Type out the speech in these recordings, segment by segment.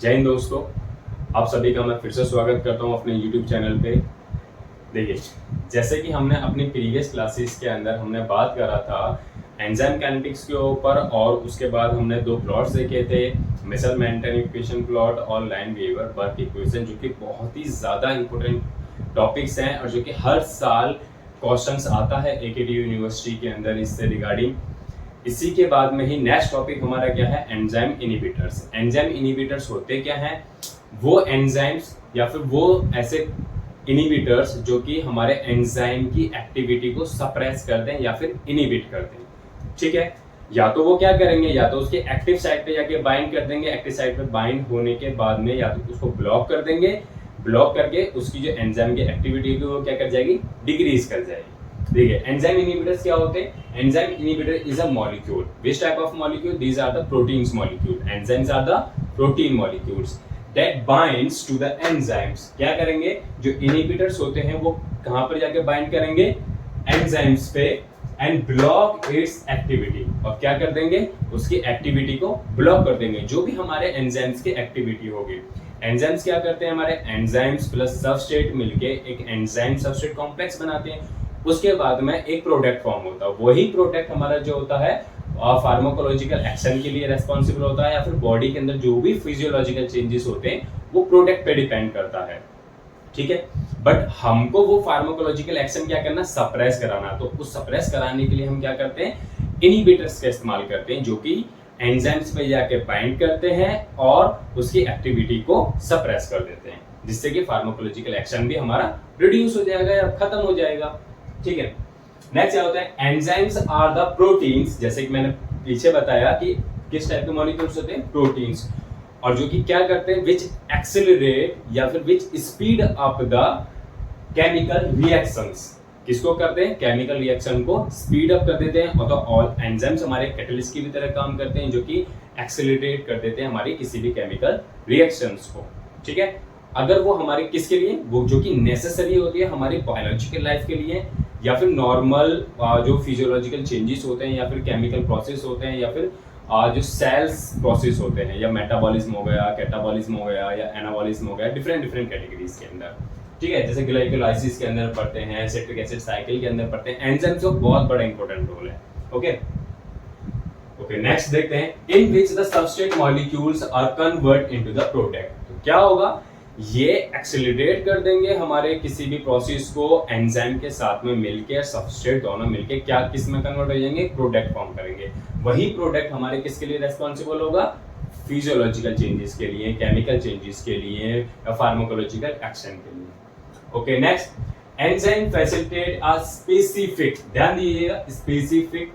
जय हिंद दोस्तों, आप सभी का मैं फिर से स्वागत करता हूं अपने YouTube चैनल पे। देखिए, जैसे कि हमने अपनी प्रीवियस क्लासेस के अंदर हमने बात करा था एंजाइम काइनेटिक्स के ऊपर, और उसके बाद हमने दो प्लॉट्स देखे थे, मिशेल मेंटन इक्वेशन प्लॉट और लाइन-वीवर बर्क इक्वेशन, जो कि बहुत ही ज़्यादा इंपॉर्टेंट टॉपिक्स हैं और जो कि हर साल क्वेश्चंस आता है एकेटी यूनिवर्सिटी के अंदर इससे रिगार्डिंग। इसी के बाद में ही नेक्स्ट टॉपिक हमारा क्या है, एंजाइम इनहिबिटर्स। एंजाइम इनहिबिटर्स होते क्या हैं? वो एंजाइम्स या फिर वो ऐसे इनहिबिटर्स जो कि हमारे एंजाइम की एक्टिविटी को सप्रेस कर दें या फिर इनहिबिट कर दें। ठीक है, या तो वो क्या करेंगे, या तो उसके एक्टिव साइट पे जाके बाइंड कर देंगे, एक्टिव साइट पे बाइंड होने के बाद में या तो उसको ब्लॉक कर देंगे, ब्लॉक करके उसकी जो एंजाइम की एक्टिविटी है वो क्या कर जाएगी, डिक्रीज कर जाएगी। देखिए, एंजाइम इनहिबिटर्स क्या होते हैं? Enzyme inhibitor is a molecule. Which type of molecule? These are the proteins molecule. Enzymes are the protein molecules that binds to the enzymes. क्या करेंगे? जो इनहिबिटर्स होते हैं वो कहां पर जाके बाइंड करेंगे? एंजाइम्स पे, एंड ब्लॉक इट्स एक्टिविटी। और क्या कर देंगे? उसकी एक्टिविटी को ब्लॉक कर देंगे, जो भी हमारे एंजाइम्स की एक्टिविटी होगी। एंजाइम्स क्या करते हैं? हमारे एंजाइम्स प्लस सबस्ट्रेट मिलके एक एंजाइम सबस्ट्रेट कॉम्प्लेक्स बनाते हैं। उसके बाद में एक प्रोडक्ट फॉर्म होता है। वही प्रोडक्ट हमारा जो होता है फार्माकोलॉजिकल एक्शन के लिए रेस्पॉन्सिबल होता है, या फिर बॉडी के अंदर जो भी फिजियोलॉजिकल चेंजेस होते हैं वो प्रोडक्ट पे डिपेंड करता है। ठीक है, बट हमको वो फार्माकोलॉजिकल एक्शन क्या करना, सप्रेस कराना। तो उस सप्रेस कराने के लिए हम क्या करते हैं? इनहिबिटर्स का इस्तेमाल करते हैं, जो कि एंजाइम्स पे जाके बाइंड करते हैं और उसकी एक्टिविटी को सप्रेस कर देते हैं, जिससे कि फार्माकोलॉजिकल एक्शन भी हमारा रिड्यूस हो जाएगा या खत्म हो जाएगा। ठीक है, नेक्स्ट क्या होता है? Enzymes are the proteins. जैसे कि मैंने पीछे बताया कि किस टाइप के मॉलिक्यूल्स होते हैं, प्रोटीन्स, और जो कि क्या करते हैं, विच एक्सेलरेट या फिर विच speed up the chemical reactions. किसको करते हैं? केमिकल रिएक्शन को स्पीड अप कर देते हैं। और तो ऑल एंजाइम्स हमारे कैटलिस्ट की भी तरह काम करते हैं, जो कि एक्सेलरेट कर देते हैं हमारी किसी भी केमिकल रिएक्शंस को। ठीक है, अगर वो हमारे किसके लिए, वो जो कि नेसेसरी होती है हमारी बायोलॉजिकल लाइफ के लिए, या फिर नॉर्मल जो फिजियोलॉजिकल चेंजेस होते हैं, या फिर केमिकल प्रोसेस होते हैं, या फिर जो सेल्स प्रोसेस होते हैं, या मेटाबॉलिज्म हो गया, कैटाबॉलिज्म हो गया, या एनाबॉलिज्म हो गया, डिफरेंट डिफरेंट कैटेगरीज के अंदर। ठीक है, जैसे ग्लाइकोलाइसिस के अंदर पढ़ते हैं, सिट्रिक एसिड साइकिल के अंदर पढ़ते हैं, एंजाइम्स का बहुत बड़ा इंपॉर्टेंट रोल है। ओके ओके, नेक्स्ट देखते हैं, in which the substrate molecules are convert into the product. तो क्या होगा? ये एक्सेलरेट कर देंगे हमारे किसी भी प्रोसेस को एंजाइम के साथ में मिलके, सबस्ट्रेट दोनों मिलके क्या किस में कन्वर्ट हो जाएंगे, प्रोडक्ट फॉर्म करेंगे। वही प्रोडक्ट हमारे किसके लिए रेस्पॉन्सिबल होगा? फिजियोलॉजिकल चेंजेस के लिए, केमिकल चेंजेस के लिए, या फार्माकोलॉजिकल एक्शन के लिए। Okay, next, enzyme facilitate a specific. ध्यान दीजिएगा, स्पेसिफिक।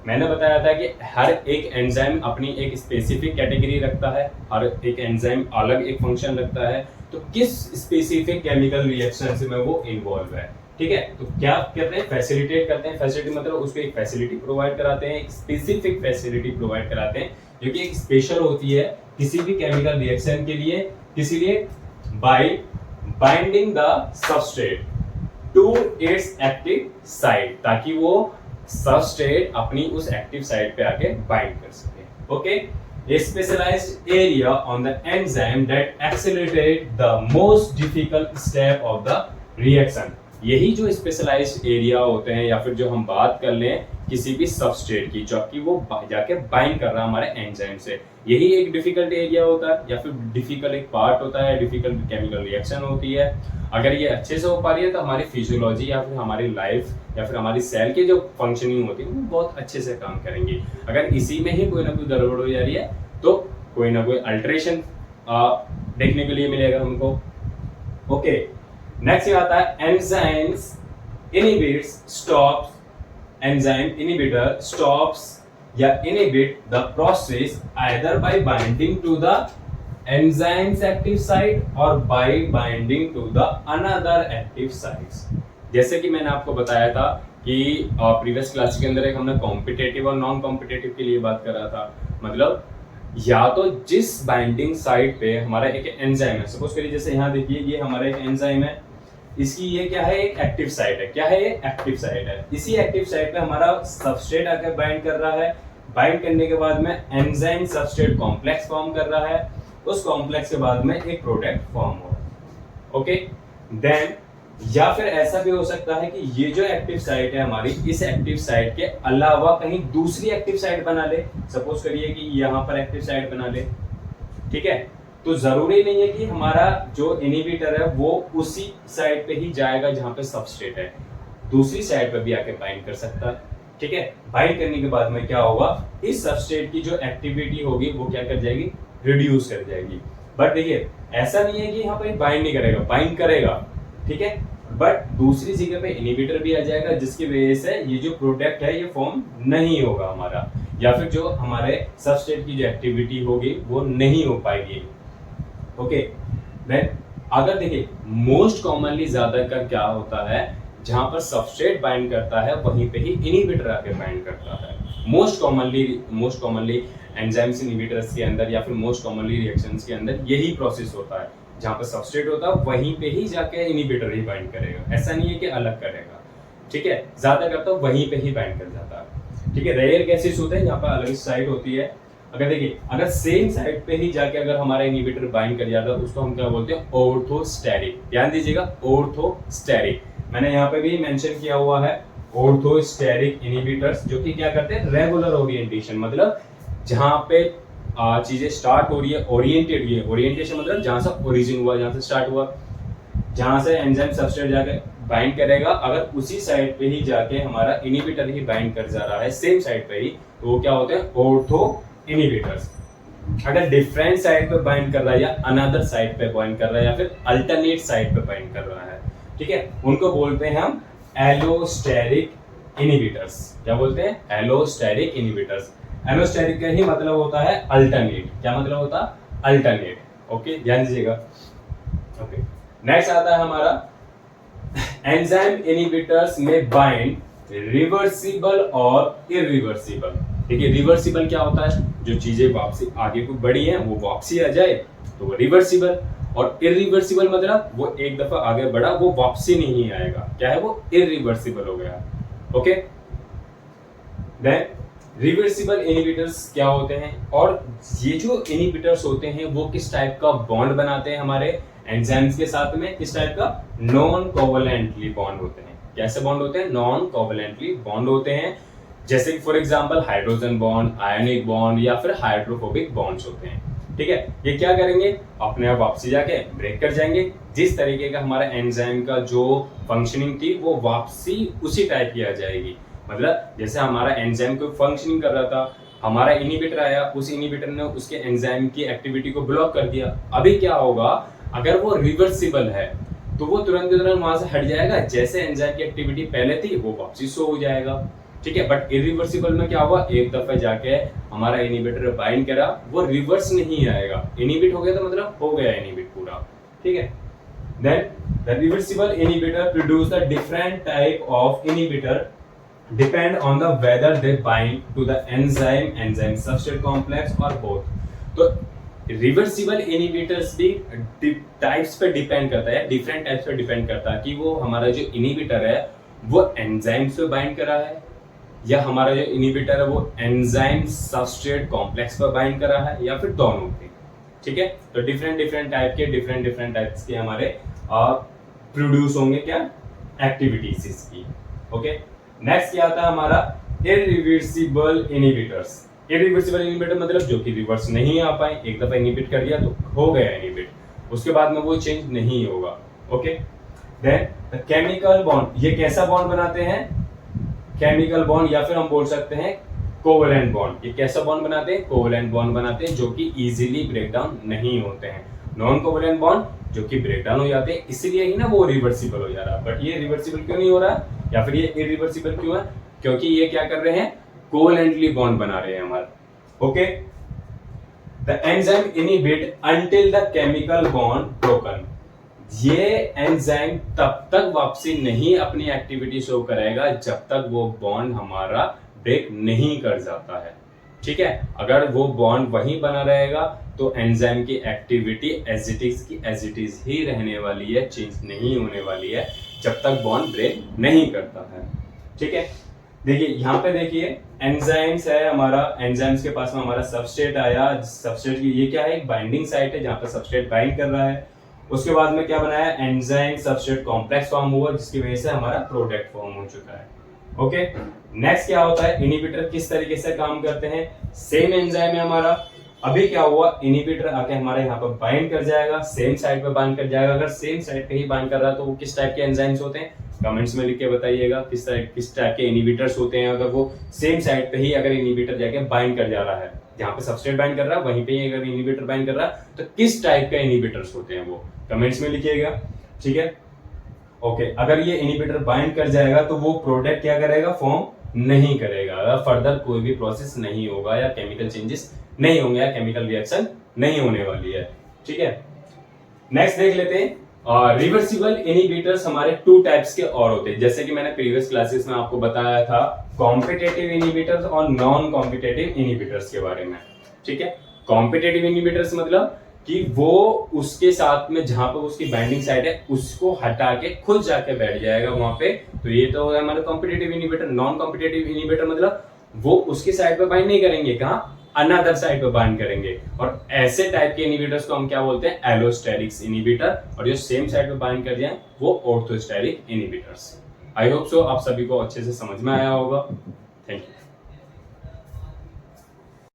मैंने बताया था कि हर एक एंजाइम अपनी एक स्पेसिफिक कैटेगरी रखता है, हर एक एंजाइम अलग एक फंक्शन रखता है। तो किस स्पेसिफिक केमिकल रिएक्शन से में वो इन्वॉल्व है। ठीक है, तो क्या कहते हैं? फैसिलिटेट करते हैं। फैसिलिटी मतलब उसको एक फैसिलिटी प्रोवाइड कराते हैं, एक स्पेसिफिक फैसिलिटी प्रोवाइड कराते हैं, जो कि एक स्पेशल होती है किसी भी केमिकल रिएक्शन के लिए। किसी लिए? By binding the substrate to its active site, ताकि वो सबस्ट्रेट अपनी उस एक्टिव साइट पे आके बाइंड कर सके। Okay, a specialized area on the enzyme that accelerate the most difficult step of the reaction। यही जो स्पेशलाइज्ड एरिया होते हैं, या फिर जो हम बात कर लें किसी भी सबस्ट्रेट की, जो कि वो जाके बाइंड कर रहा है हमारे एंजाइम से, यही एक डिफिकल्ट एरिया होता है, या फिर डिफिकल्ट एक पार्ट होता है, डिफिकल्ट केमिकल रिएक्शन होती है। अगर ये अच्छे से हो पा रही है तो हमारी फिजियोलॉजी या फिर हमारी लाइफ या फिर हमारी सेल की जो फंक्शनिंग होती है वो बहुत अच्छे से काम करेंगी। अगर इसी में ही कोई ना कोई गड़बड़ हो जा रही है तो कोई ना कोई अल्टरेशन देखने के लिए मिलेगा हमको। ओके, नेक्स्ट आता है enzymes inhibits stops. Enzyme inhibitor stops या inhibit the process either by binding to the enzymes active site और by binding to the another active sites. जैसे कि मैंने आपको बताया था कि प्रीवियस क्लास के अंदर एक हमने कॉम्पिटेटिव और नॉन कॉम्पिटेटिव के लिए बात करा था। मतलब या तो जिस बाइंडिंग साइट पे हमारा एक एंजाइम है, सपोज करिए जैसे यहाँ देखिए ये हमारा एक एंजाइम है, इसकी ये क्या है, एक एक्टिव साइट है। क्या है ये? एक्टिव साइट है। इसी एक्टिव साइट पे हमारा सबस्ट्रेट आकर बाइंड कर रहा है। बाइंड करने के बाद में एंजाइम सबस्ट्रेट कॉम्प्लेक्स फॉर्म कर रहा है। उस कॉम्प्लेक्स के बाद में एक प्रोडक्ट फॉर्म हो। ओके, देन या फिर ऐसा भी हो सकता है कि ये जो एक्टिव साइट है हमारी, इस एक्टिव साइट के अलावा कहीं दूसरी एक्टिव साइट बना ले। सपोज करिए कि यहाँ पर एक्टिव साइट बना ले, ठीक है। तो जरूरी नहीं है कि हमारा जो इनहिबिटर है वो उसी साइट पे ही जाएगा जहां पे सबस्ट्रेट है, दूसरी साइट पे भी आके बाइंड कर सकता है, ठीक है। बाइंड करने के बाद में क्या होगा, इस सबस्ट्रेट की जो एक्टिविटी होगी वो क्या कर जाएगी, रिड्यूस कर जाएगी। बट देखिए ऐसा नहीं है कि यहाँ पे बाइंड नहीं करेगा, बाइंड करेगा, ठीक है, बट दूसरी जगह पे इनहिबिटर भी आ जाएगा जिसकी वजह से ये जो प्रोडक्ट है ये फॉर्म नहीं होगा हमारा, या फिर जो हमारे सबस्ट्रेट की जो एक्टिविटी होगी वो नहीं हो पाएगी। ओके, देन अगर देखिए मोस्ट कॉमनली ज्यादातर क्या होता है, जहां पर सबस्ट्रेट बाइंड करता है वहीं पे ही इनहिबिटर आके बाइंड करता है। मोस्ट कॉमनली एंजाइम्स इनहिबिटर्स के अंदर या फिर मोस्ट कॉमनली रिएक्शंस के अंदर यही प्रोसेस होता है, जहां पर सबस्ट्रेट होता है वहीं पे ही जाके इनहिबिटर ही बाइंड करेगा, ऐसा नहीं है कि अलग करेगा, ठीक है। ज्यादा करता है वहीं पे ही बाइंड कर जाता है, ठीक है। रेयर केसेस होते हैं जहां पर अलग साइट होती है। अगर देखिए अगर सेम साइट पे ही जाके अगर हमारा इनहिबिटर बाइंड कर जाता है उसको हम क्या बोलते हैं, ऑर्थोस्टेरिक। ध्यान दीजिएगा, ऑर्थोस्टेरिक मैंने यहाँ पे भी मेंशन किया हुआ है। ऑर्थोस्टेरिक इनहिबिटर्स जो कि क्या करते हैं, रेगुलर ओरिएंटेशन, मतलब जहां पे चीजें स्टार्ट हो रही है, ओरिएंटेड, ये ओरिएंटेशन मतलब जहां से ओरिजिन हुआ, जहां से स्टार्ट हुआ, जहां से एंजाइम सबस्ट्रेट जाके बाइंड करेगा, अगर उसी साइट पे ही जाके हमारा इनहिबिटर ही बाइंड कर जा रहा है सेम साइट पे ही, तो वो क्या होते हैं, ऑर्थो इनहिबिटर्स। अगर डिफरेंट साइट पे बाइंड कर रहा है या अनदर साइट पे बाइंड कर रहा है या फिर अल्टरनेट साइट पे बाइंड कर रहा है, ठीक है, उनको बोलते हैं हम एलोस्टेरिक इनहिबिटर्स। क्या बोलते हैं, एलोस्टेरिक इनहिबिटर्स। एलोस्टेरिक का ही मतलब होता है अल्टरनेट। क्या मतलब होता है, अल्टरनेट। ओके, ध्यान दीजिएगा। ओके, नेक्स्ट आता है हमारा एंजाइम इनहिबिटर्स में बाइंड रिवर्सिबल और इरिवर्सिबल। देखिए रिवर्सिबल क्या होता है, जो चीजें वापसी आगे को बढ़ी हैं वो वापसी आ जाए तो वो रिवर्सिबल, और इरिवर्सिबल मतलब वो एक दफा आगे बढ़ा वो वापसी नहीं आएगा, क्या है वो, इरिवर्सिबल हो गया। ओके, देन रिवर्सिबल इनहिबिटर्स क्या होते हैं, और ये जो इनहिबिटर्स होते हैं वो किस टाइप का बॉन्ड बनाते हैं हमारे एंजाइम्स के साथ में, किस टाइप का, नॉन कोवलेंटली बॉन्ड होते हैं। कैसे बॉन्ड होते हैं, नॉन कोवलेंटली बॉन्ड होते हैं, जैसे कि for example hydrogen bond, ionic bond या फिर हाइड्रोफोबिक बॉन्ड्स होते हैं, ठीक है। ये क्या करेंगे, अपने आप वापसी जाके ब्रेक कर जाएंगे। जिस तरीके का हमारा एंजाइम का जो फंक्शनिंग थी वो वापसी उसी टाइप की आ जाएगी। मतलब जैसे हमारा एंजाइम को फंक्शनिंग कर रहा था, हमारा इनहिबिटर आया, उस इनहिबिटर ने उसके एंजाइम की एक्टिविटी को ब्लॉक कर दिया। अभी क्या होगा, अगर वो रिवर्सिबल है तो वो तुरंत वहां से हट जाएगा, जैसे एंजाइम की एक्टिविटी पहले थी वो वापसी शो हो जाएगा, ठीक है। बट इरिवर्सिबल में क्या होगा, एक दफे जाके हमारा इनहिबिटर बाइंड करा वो रिवर्स नहीं आएगा, इनहिबिट हो गया तो मतलब हो गया इनहिबिट पूरा, ठीक है। Then the reversible inhibitor produce the different type of inhibitor depend on the whether they bind to the enzyme substrate complex और बोथ। तो रिवर्सिबल इनहिबिटर्स भी टाइप्स पे डिपेंड करता है, डिफरेंट टाइप्स पे डिपेंड करता है कि वो हमारा जो इनहिबिटर है वो एंजाइम्स पे बाइंड करा है या हमारा जो इनहिबिटर है वो एंजाइम सबस्ट्रेट कॉम्प्लेक्स पर बाइंड करा है या फिर दोनों पे, ठीक है। तो डिफरेंट टाइप्स के हमारे प्रोड्यूस होंगे क्या, एक्टिविटीज इसकी। ओके, नेक्स्ट क्या आता है हमारा इरिवर्सिबल इनहिबिटर्स। इरिवर्सिबल इनहिबिटर मतलब जो कि रिवर्स नहीं आ पाए, एक दफा इनहिबिट कर दिया तो हो गया इनहिबिट, उसके बाद में वो चेंज नहीं होगा। Okay, then the chemical bond, ये कैसा बॉन्ड बनाते हैं, केमिकल बॉन्ड या फिर हम बोल सकते हैं कोवेलेंट बॉन्ड। ये कैसा बॉन्ड बनाते हैं, कोवेलेंट बॉन्ड बनाते हैं जो कि इजीली ब्रेक डाउन नहीं होते हैं। नॉन कोवेलेंट बॉन्ड जो कि ब्रेक डाउन हो जाते हैं, इसलिए ही ना वो रिवर्सिबल हो जा रहा है। बट ये रिवर्सिबल क्यों नहीं हो रहा है या फिर ये इरिवर्सिबल क्यों है, क्योंकि ये क्या कर रहे हैं, कोवेलेंटली बॉन्ड बना रहे हैं हमारे। Okay, the enzyme inhibit until the chemical bond broken. ये एंजाइम तब तक वापसी नहीं अपनी एक्टिविटी शो करेगा जब तक वो बॉन्ड हमारा ब्रेक नहीं कर जाता है, ठीक है। अगर वो बॉन्ड वहीं बना रहेगा तो एंजाइम की एक्टिविटी एज इट इज ही रहने वाली है, चेंज नहीं होने वाली है जब तक बॉन्ड ब्रेक नहीं करता है, ठीक है। देखिए यहाँ पे देखिए एंजाइम्स है हमारा, एंजाइम्स के पास में हमारा सबस्ट्रेट आया, सबस्ट्रेट की ये क्या है, एक बाइंडिंग साइट है जहाँ पे सबस्ट्रेट बाइंड कर रहा है। उसके बाद में क्या बनाया, एंजाइम सबस्ट्रेट कॉम्प्लेक्स फॉर्म हुआ जिसकी वजह से हमारा प्रोडक्ट फॉर्म हो चुका है। ओके, नेक्स्ट क्या होता है, इनहिबिटर किस तरीके से काम करते हैं, सेम एंजाइम है हमारा। अभी क्या हुआ, इनहिबिटर आके हमारे यहाँ पर बाइंड कर जाएगा, सेम साइड पे बाइंड कर जाएगा। अगर सेम साइड पे ही बाइंड कर रहा है तो वो किस टाइप के एंजाइम्स होते हैं, कमेंट्स में लिख के बताइएगा किस टाइप के इनहिबिटर्स होते हैं। अगर वो सेम साइड पे ही अगर इनहिबिटर जाके बाइंड कर जा रहा है, जहाँ पे सबस्ट्रेट बाइंड कर रहा है वहीं पे ही अगर इनहिबिटर बाइंड कर रहा है तो किस टाइप का इनहिबिटर्स होते हैं वो कमेंट्स में लिखिएगा। ठीक है, ओके। अगर ये इनहिबिटर बाइंड कर जाएगा तो वो प्रोडक्ट क्या करेगा, फॉर्म नहीं करेगा, अगर फर्दर कोई भी प्रोसेस नहीं होगा या केमिकल चेंजेस नहीं होंगे या केमिकल रिएक्शन नहीं होने वाली है। ठीक है, नेक्स्ट देख लेते हैं। रिवर्सिबल इनहिबिटर्स हमारे टू टाइप्स के और होते हैं, जैसे कि मैंने प्रीवियस क्लासेस में आपको बताया था कॉम्पिटेटिव इनहिबिटर्स और नॉन कॉम्पिटेटिव इनहिबिटर्स के बारे में। ठीक है, कॉम्पिटेटिव इनहिबिटर्स मतलब कि वो उसके साथ में जहां पर उसकी बाइंडिंग साइट है उसको हटा के खुद जाके बैठ जाएगा वहां पे, तो ये तो है हमारा competitive inhibitor. Non competitive inhibitor मतलब वो उसकी साइड पे बाइंड नहीं करेंगे, कहां, अनदर साइड पे बाइंड करेंगे। और ऐसे टाइप के इनहिबिटर्स को हम क्या बोलते हैं, एलोस्टेरिक इनहिबिटर, और जो सेम साइड पे बाइंड कर जाए वो ऑर्थोस्टेरिक इनहिबिटर्स। आई होप सो आप सभी को अच्छे से समझ में आया होगा। Thank you.